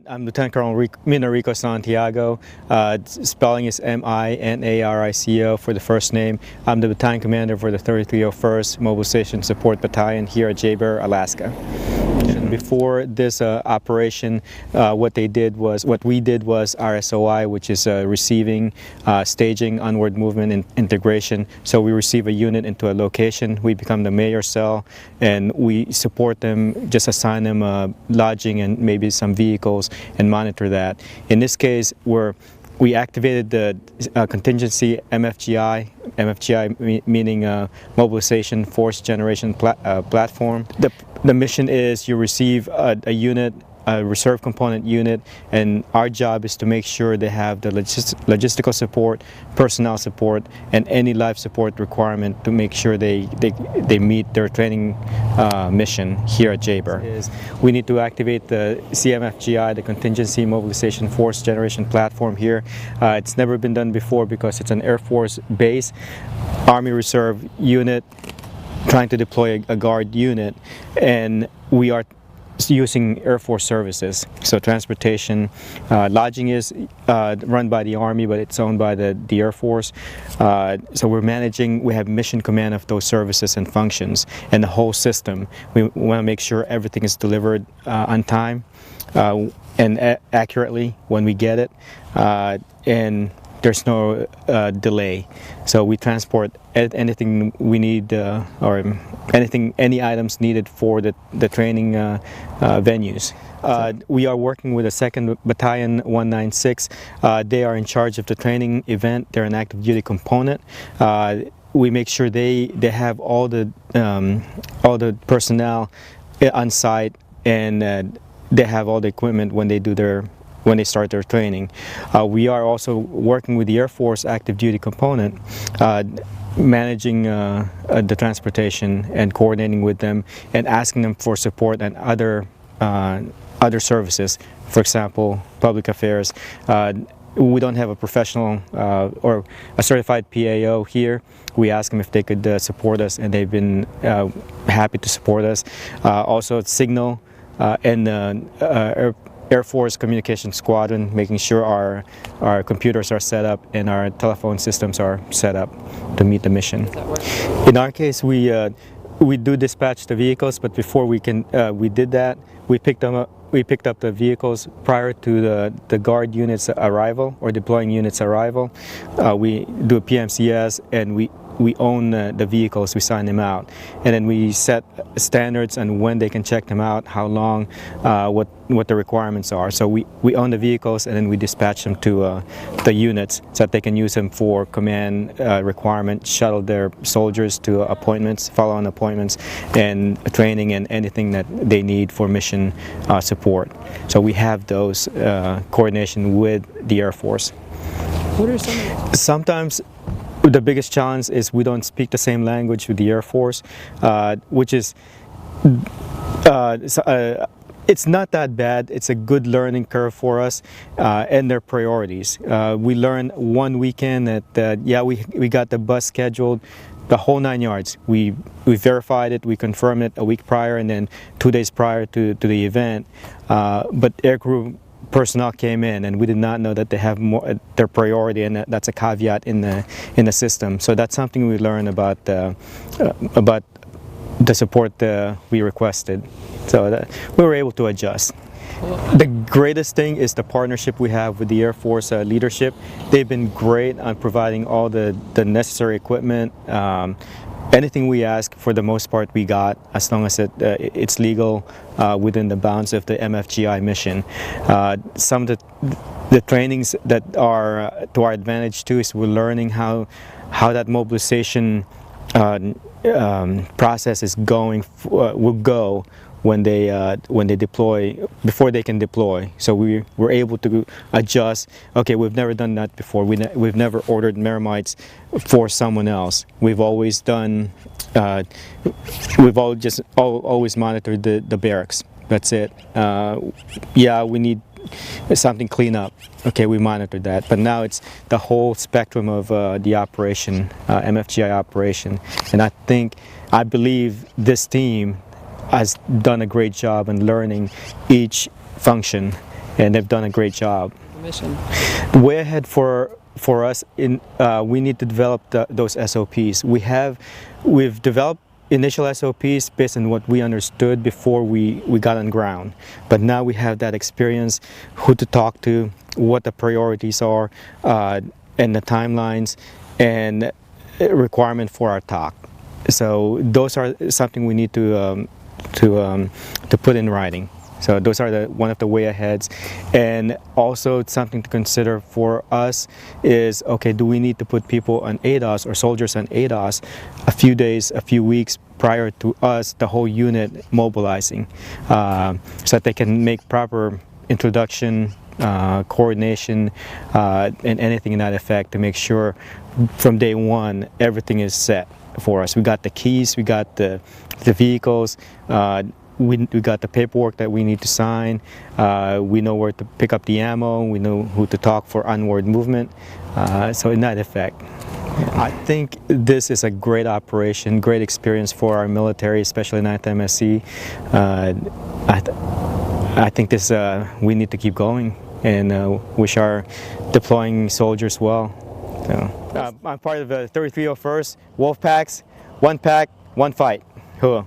I'm Lieutenant Colonel Minarico Santiago. Spelling is M-I-N-A-R-I-C-O for the first name. I'm the Battalion Commander for the 3301st Mobilization Support Battalion here at JBER, Alaska. And before this operation, what we did was RSOI, which is receiving, staging, onward movement, and integration. So we receive a unit into a location, we become the mayor cell, and we support them, just assign them lodging and maybe some vehicles and monitor that. In this case, we activated the contingency MFGI, meaning Mobilization Force Generation Platform. The mission is you receive a unit, a reserve component unit, and our job is to make sure they have the logistical support, personnel support, and any life support requirement to make sure they meet their training mission here at JBER. We need to activate the CMFGI, the Contingency Mobilization Force Generation Platform here. It's never been done before because it's an Air Force base, Army Reserve unit trying to deploy a guard unit, and we are using Air Force services. So transportation, lodging is run by the Army, but it's owned by the Air Force. So we have mission command of those services and functions and the whole system. We want to make sure everything is delivered on time and accurately when we get it, and there's no delay. So we transport anything we need or any items needed for the training venues. We are working with the 2nd Battalion 196. They are in charge of the training event. They're an active duty component. We make sure they have all the personnel on site, and they have all the equipment when they start their training. We are also working with the Air Force active duty component, managing the transportation and coordinating with them and asking them for support and other services. For example, public affairs. We don't have a professional or a certified PAO here. We ask them if they could support us, and they've been happy to support us. Also signal and Air Force Communication Squadron, making sure our computers are set up and our telephone systems are set up to meet the mission. In our case, we do dispatch the vehicles, but before we did that, we picked up the vehicles prior to the guard unit's arrival or deploying unit's arrival. We do a PMCS, and we own the vehicles, we sign them out, and then we set standards on when they can check them out, how long, what the requirements are. So we own the vehicles, and then we dispatch them to the units so that they can use them for command requirements, shuttle their soldiers to appointments, follow-on appointments, and training and anything that they need for mission support. So we have those coordination with the Air Force. What are some? Sometimes the biggest challenge is we don't speak the same language with the Air Force, which is it's not that bad. It's a good learning curve for us and their priorities. We learned one weekend that we got the bus scheduled, the whole 9 yards. We verified it, we confirmed it a week prior, and then 2 days prior to the event. But aircrew personnel came in, and we did not know that they have their priority, and that's a caveat in the system. So that's something we learned about the support we requested. So we were able to adjust. The greatest thing is the partnership we have with the Air Force leadership. They've been great on providing all the necessary equipment. Anything we ask, for the most part, we got, as long as it's legal within the bounds of the MFGI mission. Some of the trainings that are to our advantage too is we're learning how that mobilization process is will go when they deploy, before they can deploy. So we were able to adjust. Okay, we've never done that before. We've never ordered Meramites for someone else. We've always done. We've always monitored the barracks. That's it. Yeah, we need something clean up. Okay, we monitored that. But now it's the whole spectrum of the operation, MFGI operation, and I believe this team has done a great job in learning each function and they've done a great job. Mission. Way ahead for us in we need to develop those SOPs. We've developed initial SOPs based on what we understood before we got on ground, but now we have that experience, who to talk to, what the priorities are, and the timelines and requirement for our talk. So those are something we need to put in writing. So those are one of the way aheads. And also something to consider for us is, okay, do we need to put people on ADOS or soldiers on ADOS a few days, a few weeks prior to us, the whole unit mobilizing, so that they can make proper introduction, coordination, and anything in that effect to make sure from day one everything is set for us. We got the keys, we got the vehicles, we got the paperwork that we need to sign, we know where to pick up the ammo, we know who to talk for onward movement, so in that effect. I think this is a great operation, great experience for our military, especially 9th MSC. I think this we need to keep going and wish our deploying soldiers well. So, I'm part of the 3301st Wolfpacks, one pack, one fight. Cool.